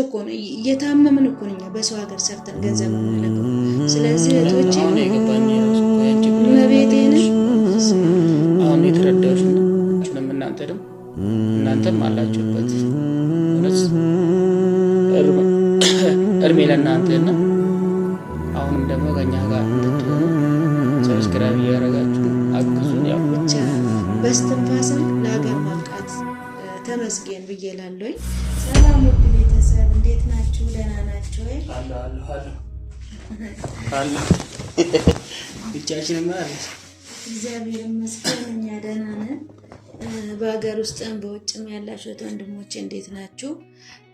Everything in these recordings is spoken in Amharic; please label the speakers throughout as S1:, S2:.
S1: እኮ ነው እየታመምን እኮ ነኝ በሰው ሀገር ሰርተን ገንዘብ የምንለቀው። ስለዚህ እህቶቼ መቤቴን
S2: አሁን የተረዳሁሽ ነው። አንቺንም እናንተም አላችሁበት እርሜ ለእናንተና አሁንም ደግሞ ከኛ ጋር እንድትሆኑ ሰብስክራይብ እያደረጋችሁ አግዙን። ያው
S1: ብቻ በስተንፋስም ለሀገር ማብቃት ተመስገን ብዬ እላለሁኝ። ሰላም ውድ ቤተሰብ እንዴት ናችሁ? ደህና ናችሁ ወይ?
S2: አለ ብቻችንን ማለት
S1: እግዚአብሔር ይመስገን እኛ ደህና ነን። በሀገር ውስጥም በውጭም ያላችሁ ወንድሞቼ እንዴት ናችሁ?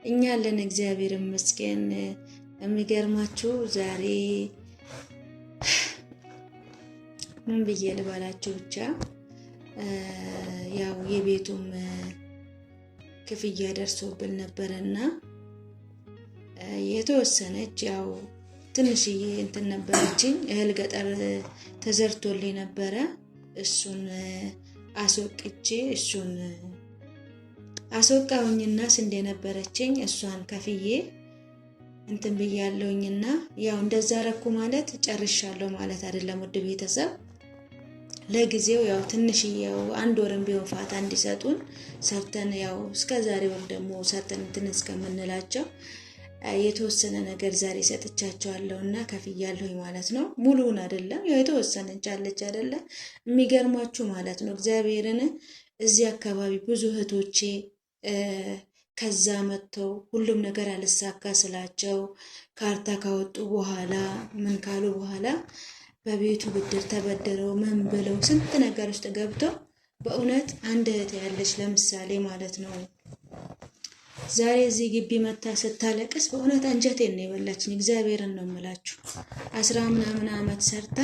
S1: እኛ አለን እግዚአብሔር ይመስገን። የሚገርማችሁ ዛሬ ምን ብዬ ልባላችሁ ብቻ ያው የቤቱም ክፍያ ደርሶብን ነበርና የተወሰነች ያው ትንሽዬ እንትን ነበረችኝ እህል ገጠር ተዘርቶልኝ ነበረ። እሱን አስወቅቼ እሱን አስወቃውኝና ስንዴ ነበረችኝ እሷን ከፍዬ እንትን ብያለሁኝና ያው እንደዛ ረኩ ማለት ጨርሻለሁ ማለት አይደለም ውድ ቤተሰብ። ለጊዜው ያው ትንሽዬው አንድ ወርም ቢሆን ፋታ እንዲሰጡን ሰርተን ያው እስከዛሬ ወር ደግሞ ሰርተን እንትን እስከምንላቸው የተወሰነ ነገር ዛሬ ሰጥቻቸዋለሁና ከፍያለሁ ማለት ነው። ሙሉውን አይደለም ያው የተወሰነ ቻለች አይደለ? የሚገርማችሁ ማለት ነው እግዚአብሔርን እዚህ አካባቢ ብዙ እህቶቼ ከዛ መጥተው ሁሉም ነገር አልሳካ ስላቸው ካርታ ካወጡ በኋላ ምን ካሉ በኋላ በቤቱ ብድር ተበደረው ምን ብለው ስንት ነገር ውስጥ ገብተው በእውነት አንድ እህት ያለች ለምሳሌ ማለት ነው ዛሬ እዚህ ግቢ መታ ስታለቅስ በእውነት አንጀቴን ነው የበላችኝ። እግዚአብሔርን ነው የምላችሁ 10 ምናምን ዓመት ሰርታ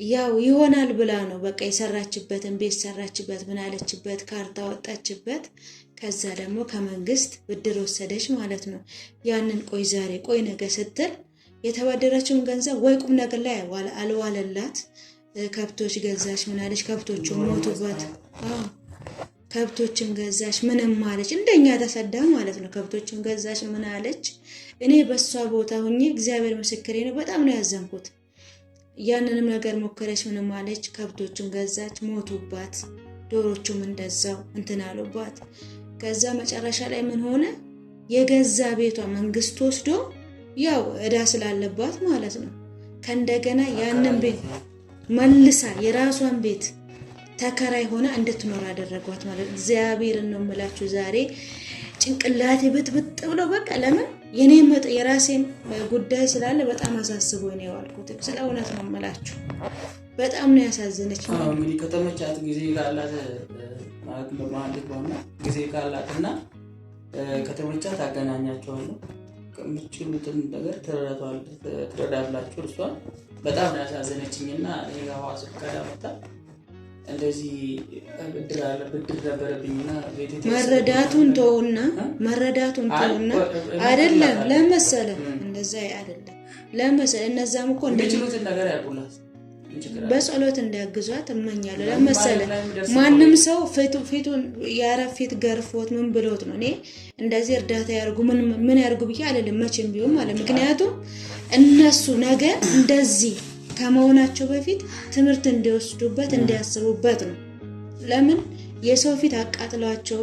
S1: ያው ይሆናል ብላ ነው በቃ የሰራችበትን ቤት ሰራችበት ምን አለችበት ካርታ ወጣችበት። ከዛ ደግሞ ከመንግስት ብድር ወሰደች ማለት ነው። ያንን ቆይ ዛሬ ቆይ ነገ ስትል የተበደረችውን ገንዘብ ወይ ቁም ነገር ላይ አልዋለላት። ከብቶች ገዛች ምን አለች፣ ከብቶቹ ሞቱበት። ከብቶችን ገዛች ምንም አለች፣ እንደኛ ተሰዳ ማለት ነው። ከብቶችን ገዛች ምን አለች። እኔ በሷ ቦታ ሆኜ እግዚአብሔር ምስክሬ ነው በጣም ነው ያዘንኩት። ያንንም ነገር ሞከረች ምንም አለች፣ ከብቶችን ገዛች ሞቱባት። ዶሮቹም እንደዛው እንትን አሉባት። ከዛ መጨረሻ ላይ ምን ሆነ፣ የገዛ ቤቷ መንግስት ወስዶ ያው እዳ ስላለባት ማለት ነው ከእንደገና ያንን ቤት መልሳ የራሷን ቤት ተከራይ ሆነ እንድትኖር አደረጓት ማለት ነው። እግዚአብሔርን ነው የምላችሁ ዛሬ ጭንቅላቴ ብጥብጥ ብሎ በቃ ለምን የራሴን ጉዳይ ስላለ በጣም አሳስቦኝ ነው ያልኩት። ስለ እውነት ነው የምላችሁ በጣም ነው ያሳዘነች።
S2: እንግዲህ ከተመቻት ጊዜ ካላት ማለት ነው ጊዜ ካላትና ከተመቻት አገናኛቸዋለሁ። ከምትችሉትን ነገር ትረዳላችሁ። እርሷን በጣም ነው ያሳዘነችኝና የጋዋ ስልካዳ መጣ እንደዚህ ብድር ነበረብኝና መረዳቱን ተውና አይደለም ለመሰለ እንደዛ አይደለም ለመሰለ እነዛም እኮ እንደሚችሉትን ነገር ያቁላት በጸሎት እንዲያግዟት እመኛለሁ። ለመሰለ ማንም ሰው ፊቱን ያረፊት ገርፎት ምን ብሎት ነው እኔ እንደዚህ እርዳታ ያርጉ ምን ያርጉ ብዬ አይደለም መቼም ቢሆን ማለት ምክንያቱም እነሱ ነገር እንደዚህ ከመሆናቸው በፊት ትምህርት እንዲወስዱበት እንዲያስቡበት ነው። ለምን የሰው ፊት አቃጥሏቸው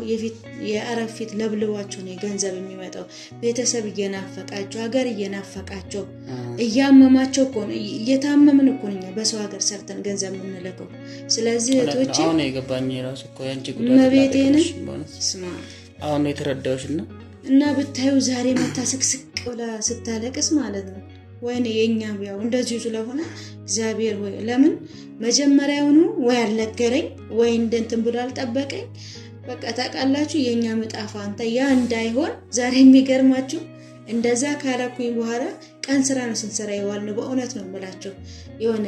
S2: የአረብ ፊት ለብልዋቸው ነው ገንዘብ የሚመጣው። ቤተሰብ እየናፈቃቸው ሀገር እየናፈቃቸው እያመማቸው እኮ ነው እየታመምን እኮ ነው በሰው ሀገር ሰርተን ገንዘብ የምንለቀው። ስለዚህ እህቶቼ አሁን የገባኝ ራሱ እኮ ያንቺ ጉዳይ
S1: መቤቴን ስማ
S2: አሁን ነው የተረዳሁሽና
S1: እና ብታዩ ዛሬ መታ ስቅስቅ ብላ ስታለቅስ ማለት ነው ወይኔ የኛም ያው እንደዚህ ስለሆነ እግዚአብሔር ወይ ለምን መጀመሪያውኑ ወይ አልነገረኝ ወይ እንትን ብሎ አልጠበቀኝ። በቃ ታውቃላችሁ የኛ መጣፋ አንተ ያ እንዳይሆን ዛሬ የሚገርማችሁ እንደዛ ካረኩኝ በኋላ ቀን ስራ ነው ስንሰራ ይዋል ነው በእውነት ነው የምላችሁ። የሆነ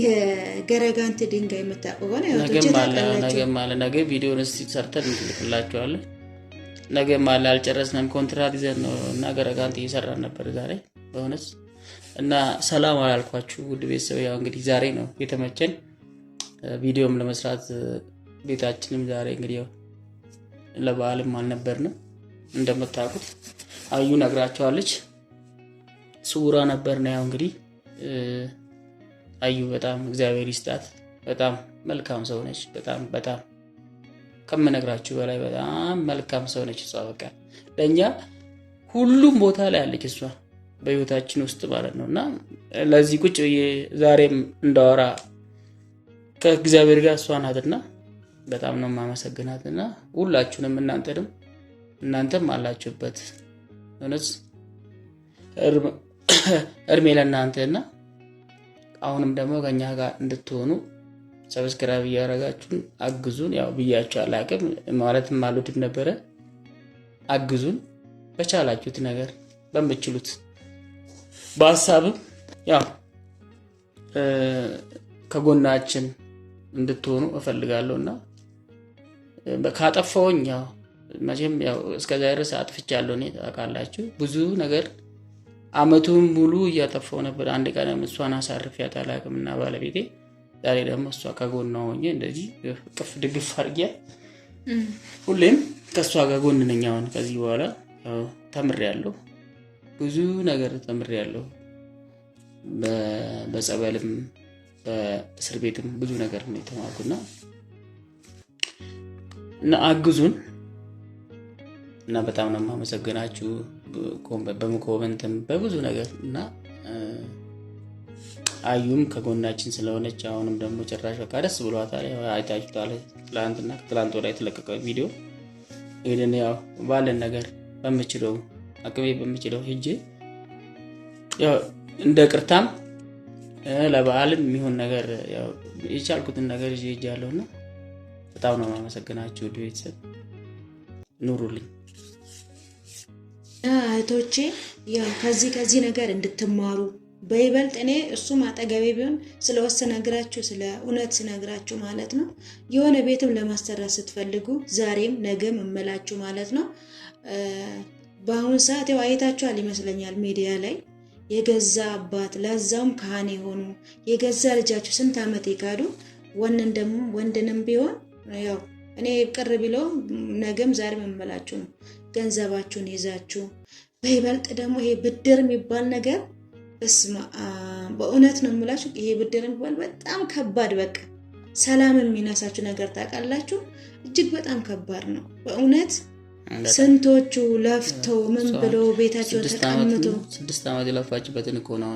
S1: የገረጋንት ድንጋይ መታቆባና
S2: ነገ ቪዲዮን ሰርተን እንልክላችኋለን። ነገ ማለ አልጨረስንም ኮንትራት ይዘን ነው እና ገረጋንት እየሰራን ነበር ዛሬ በእውነት እና ሰላም አላልኳችሁ ውድ ቤተሰብ። ያው እንግዲህ ዛሬ ነው የተመቸን ቪዲዮም ለመስራት ቤታችንም ዛሬ እንግዲህ
S3: ለበዓልም አልነበርንም እንደምታውቁት። አዩ ነግራቸዋለች። ስውራ ነበርና ያው እንግዲህ አዩ በጣም እግዚአብሔር ይስጣት። በጣም መልካም ሰው ነች። በጣም ከምነግራችሁ በላይ በጣም መልካም ሰው ነች እሷ። በቃ ለኛ ሁሉም ቦታ ላይ አለች እሷ በህይወታችን ውስጥ ማለት ነውና ለዚህ ቁጭ ዛሬም እንዳወራ ከእግዚአብሔር ጋር እሷ ናትና በጣም ነው ማመሰግናትና ሁላችሁንም እናንተም አላችሁበት እውነት እርሜ ለእናንተና አሁንም ደግሞ ከኛ ጋር እንድትሆኑ ሰብስክራይብ እያደረጋችሁን አግዙን። ያው ብያችሁ አላቅም ማለትም አልወድም ነበረ። አግዙን በቻላችሁት ነገር በምትችሉት በሐሳብም ያው ከጎናችን እንድትሆኑ እፈልጋለሁና ካጠፋውኝ ያው መቼም ያው እስከዛሬ ድረስ አጥፍቻለሁ። እኔ ታውቃላችሁ ብዙ ነገር አመቱን ሙሉ እያጠፋው ነበር። አንድ ቀን እሷን አሳርፊያት አላቅምና ባለቤቴ ዛሬ ደግሞ እሷ ከጎኗ ሆኜ እንደዚህ ቅፍ ድግፍ አድርጊያ ሁሌም ከእሷ ጋር ጎን ነኝ። አሁን ከዚህ በኋላ ያው ተምሬያለሁ፣ ብዙ ነገር ተምሬያለሁ። በጸበልም በእስር ቤትም ብዙ ነገር ነው የተማርኩና እና አግዙን እና በጣም ነው የማመሰግናችሁ በመኮመንትም በብዙ ነገር እና አዩም ከጎናችን ስለሆነች አሁንም ደግሞ ጭራሽ በቃ ደስ ብሏታል። አይታችሁታል ትላንት ወዲያ የተለቀቀው ቪዲዮ። ይሄን ያው ባለን ነገር በምችለው አቅሜ በምችለው ሄጄ ያው እንደ ቅርታም ለበዓልም የሚሆን ነገር ያው የቻልኩትን ነገር ይዤጃለሁና በጣም ነው የማመሰግናችሁ ቤተሰብ። ኑሩልኝ
S2: እህቶቼ። ያው ከዚህ ነገር እንድትማሩ በይበልጥ እኔ እሱም አጠገቤ ቢሆን ስለወሰነግራችሁ ስለ እውነት ስነግራችሁ ማለት ነው። የሆነ ቤትም ለማሰራት ስትፈልጉ ዛሬም ነገም እመላችሁ ማለት ነው። በአሁን ሰዓት ያው አይታችኋል ይመስለኛል ሚዲያ ላይ የገዛ አባት ለዛውም ካህን የሆኑ የገዛ ልጃችሁ ስንት ዓመት ይካዱ ወንድንም ቢሆን ያው እኔ ቅር ቢለው ነገም ዛሬም እመላችሁ ነው። ገንዘባችሁን ይዛችሁ በይበልጥ ደግሞ ይሄ ብድር የሚባል ነገር በእውነት ነው የምላችሁ። ይሄ ብድር የሚባል በጣም ከባድ በቃ ሰላም የሚነሳችሁ ነገር ታውቃላችሁ። እጅግ በጣም ከባድ ነው በእውነት። ስንቶቹ ለፍተው ምን ብለው ቤታቸው ተቀምጠው
S3: 6 ዓመት የለፋችበትን እኮ ነው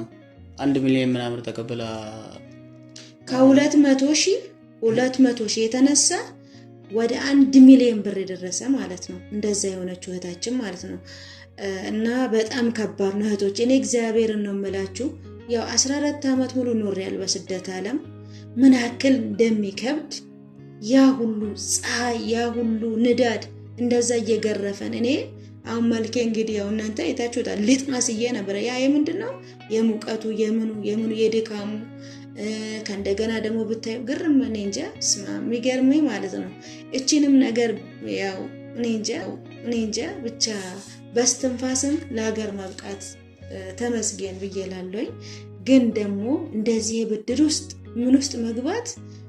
S3: 1 ሚሊዮን ምናምን ተቀበላ
S2: ከ200,000 የተነሳ ወደ 1 ሚሊዮን ብር የደረሰ ማለት ነው። እንደዛ የሆነችው እህታችን ማለት ነው። እና በጣም ከባድ ነው እህቶች። እኔ እግዚአብሔርን ነው የምላችሁ። ያው 14 ዓመት ሙሉ ኖሬያለሁ በስደት ዓለም። ምን ያክል እንደሚከብድ ያ ሁሉ ፀሐይ ያ ሁሉ ንዳድ እንደዛ እየገረፈን እኔ አሁን መልኬ እንግዲህ ያው እናንተ አይታችሁታል። ሊጥ መስዬ ነበር። ያ የምንድነው የሙቀቱ የምኑ የድካሙ ከእንደገና ደግሞ ብታዩ ግርም እኔ እንጃ የሚገርመኝ ማለት ነው። እቺንም ነገር ያው እኔ እንጃ ብቻ በስትንፋስም ለሀገር መብቃት ተመስገን ብዬ እላለሁኝ። ግን ደግሞ እንደዚህ የብድር ውስጥ ምን ውስጥ መግባት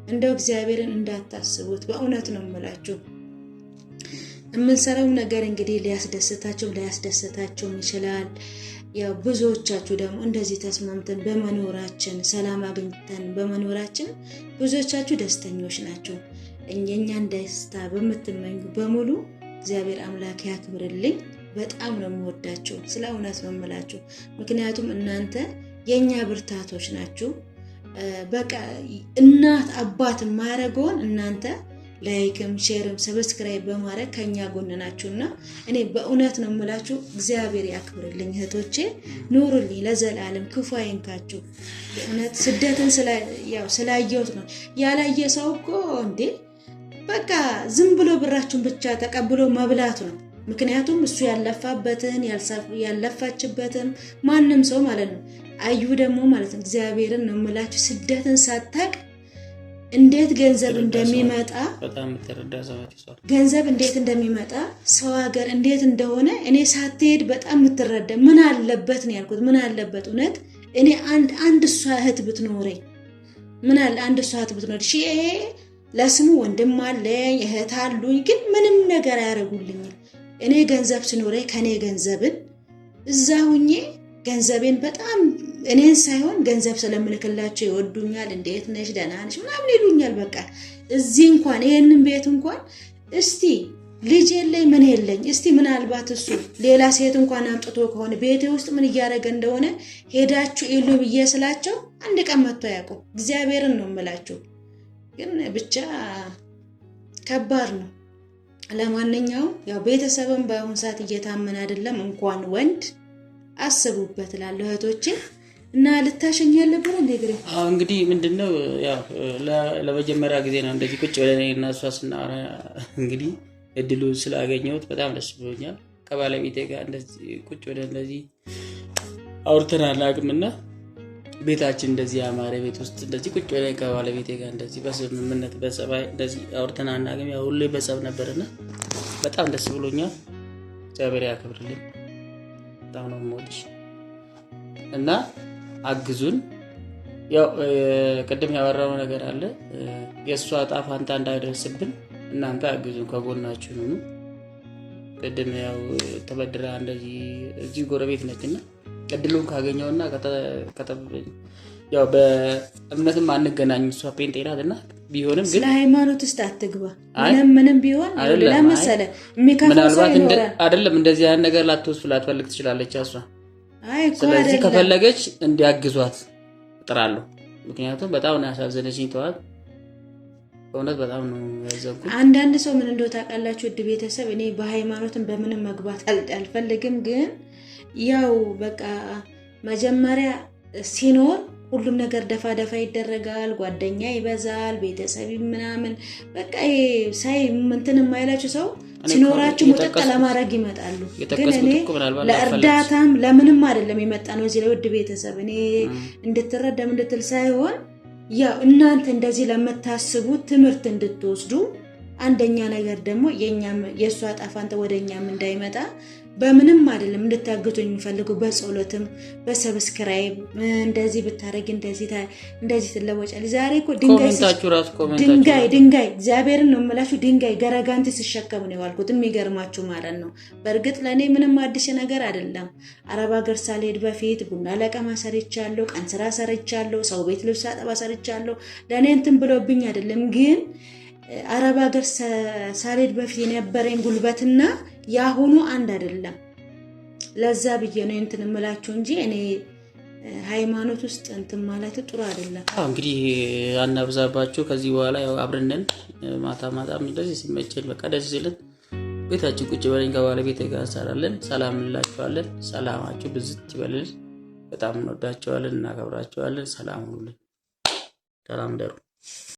S2: እንደው እግዚአብሔርን እንዳታስቡት በእውነት ነው የምላችሁ። የምንሰራው ነገር እንግዲህ ሊያስደስታችሁም ይችላል። ያው ብዙዎቻችሁ ደግሞ እንደዚህ ተስማምተን በመኖራችን ሰላም አግኝተን በመኖራችን ብዙዎቻችሁ ደስተኞች ናቸው። እኛን ደስታ በምትመኙ በሙሉ እግዚአብሔር አምላክ ያክብርልኝ። በጣም ነው የምወዳችሁ፣ ስለ እውነት ነው የምላችሁ። ምክንያቱም እናንተ የኛ ብርታቶች ናችሁ። በቃ እናት አባት ማረገውን እናንተ ላይክም ሼርም ሰብስክራይብ በማድረግ ከኛ ጎን ናችሁና እኔ በእውነት ነው የምላችሁ። እግዚአብሔር ያክብርልኝ እህቶቼ፣ ኑሩልኝ ለዘላለም፣ ክፉ አይንካችሁ። በእውነት ስደትን ስላየሁት ነው። ያላየ ሰው እኮ እንዴ በቃ ዝም ብሎ ብራችሁን ብቻ ተቀብሎ መብላት ነው። ምክንያቱም እሱ ያለፋበትን ያለፋችበትን ማንም ሰው ማለት ነው። አዩ ደግሞ ማለት ነው እግዚአብሔርን ነው የምላችሁ ስደትን ሳታቅ እንዴት ገንዘብ እንደሚመጣ ገንዘብ እንዴት እንደሚመጣ ሰው ሀገር እንዴት እንደሆነ እኔ ሳትሄድ በጣም የምትረዳ ምን አለበት ነው ያልኩት። ምን አለበት እውነት እኔ አንድ እሷ እህት ብትኖረኝ ምን አለ አንድ እሷ እህት ብትኖር ለስሙ ወንድም አለኝ እህት አሉኝ፣ ግን ምንም ነገር አያደርጉልኝም። እኔ ገንዘብ ሲኖረኝ ከኔ ገንዘብን እዛ ሁኜ ገንዘቤን በጣም እኔን ሳይሆን ገንዘብ ስለምልክላቸው ይወዱኛል። እንዴት ነሽ ደህና ነሽ ምናምን ይሉኛል። በቃ እዚህ እንኳን ይሄንን ቤት እንኳን እስቲ ልጅ የለኝ ምን የለኝ እስቲ ምናልባት እሱ ሌላ ሴት እንኳን አምጥቶ ከሆነ ቤቴ ውስጥ ምን እያደረገ እንደሆነ ሄዳችሁ ኢሉ ብዬ ስላቸው አንድ ቀን መጥቶ አያውቁም። እግዚአብሔርን ነው የምላችሁ። ግን ብቻ ከባድ ነው። ለማንኛውም ያው ቤተሰብን በአሁን ሰዓት እየታመን አይደለም። እንኳን ወንድ አስቡበት እላለሁ እህቶቼ። እና ልታሸኝ ያለብን እንግዲህ
S3: እንግዲህ ምንድነው ያው ለመጀመሪያ ጊዜ ነው እንደዚህ ቁጭ ብለን እና እሷ ስናወራ እንግዲህ እድሉ ስላገኘሁት በጣም ደስ ብሎኛል። ከባለቤቴ ጋር እንደዚህ ቁጭ ብለን እንደዚህ አውርተን አናውቅምና ቤታችን እንደዚህ ያማረ ቤት ውስጥ እንደዚህ ቁጭ ብለን ከባለቤቴ ጋር እንደዚህ በስምምነት በጸባይ እንደዚህ አውርተን አናውቅም። ያው ሁሌ በጸብ ነበርና በጣም ደስ ብሎኛል። እግዚአብሔር ያክብርልኝ። በጣም ነው የምወድሽ እና አግዙን። ያው ቅድም ያወራው ነገር አለ የእሷ ዕጣ ፈንታ እንዳይደርስብን እናንተ አግዙን፣ ከጎናችሁ ሁኑ። ቅድም ያው ተበድራ እንደዚህ እዚህ ጎረቤት ነችና እድሉን ካገኘውና ያው በእምነትም አንገናኝ እሷ ፔንጤ ናትና ቢሆንም ግን
S2: ለሃይማኖት ውስጥ አትግባ። ምንም ቢሆን ለምሳሌ
S3: ምናልባት አይደለም እንደዚህ አይነት ነገር ላትወስፍ ላትፈልግ ትችላለች እሷ። ስለዚህ ከፈለገች እንዲያግዟት እጥራለሁ። ምክንያቱም በጣም ነው ያሳዘነችኝ ተዋት። በእውነት በጣም ነው ያዘንኩት።
S2: አንዳንድ ሰው ምን እንደው ታውቃላችሁ ውድ ቤተሰብ፣ እኔ በሃይማኖትም በምንም መግባት አልፈልግም። ግን ያው በቃ መጀመሪያ ሲኖር ሁሉም ነገር ደፋ ደፋ ይደረጋል፣ ጓደኛ ይበዛል፣ ቤተሰብ ምናምን በቃ ሳይ እንትን የማይላችሁ ሰው ሲኖራችሁ ሙጥጥ ለማድረግ ይመጣሉ። ግን እኔ ለእርዳታም ለምንም አይደለም የመጣ ነው እዚህ ላይ ውድ ቤተሰብ። እኔ እንድትረዳም እንድትል ሳይሆን ያው እናንተ እንደዚህ ለምታስቡት ትምህርት እንድትወስዱ፣ አንደኛ ነገር ደግሞ የእሷ ዕጣ ፈንታ ወደኛም እንዳይመጣ በምንም አይደለም እንድታግዙኝ የሚፈልገው በጸሎትም በሰብስክራይብ እንደዚህ ብታረግ እንደዚህ ትለወጫለሽ። ዛሬ እኮ ድንጋይ እግዚአብሔርን ነው የምላችሁ ድንጋይ ገረጋንቲ ሲሸከም ነው የዋልኩት። የሚገርማችሁ ማለት ነው። በእርግጥ ለእኔ ምንም አዲስ ነገር አይደለም። አረብ ሀገር ሳልሄድ በፊት ቡና ለቀማ ሰርቻለሁ፣ ቀን ስራ ሰርቻለሁ፣ ሰው ቤት ልብስ አጠባ ሰርቻለሁ። ለእኔ እንትን ብሎብኝ አይደለም። ግን አረብ ሀገር ሳልሄድ በፊት የነበረኝ ጉልበትና ያሁኑ አንድ አይደለም። ለዛ ብዬ ነው እንትን እምላችሁ እንጂ እኔ ሃይማኖት ውስጥ እንትን ማለት ጥሩ አይደለም።
S3: እንግዲህ አናብዛባችሁ። ከዚህ በኋላ ያው አብረን ማታም እንደዚህ ሲመቸን በቃ ደስ ሲልን ቤታችን ቁጭ ብለን ከባለቤቴ ጋር እንሰራለን። ሰላም እንላችኋለን። ሰላማችሁ ብዝት ይበልል። በጣም እንወዳችኋለን፣ እናከብራችኋለን። ሰላም ሁሉ ሰላም ደሩ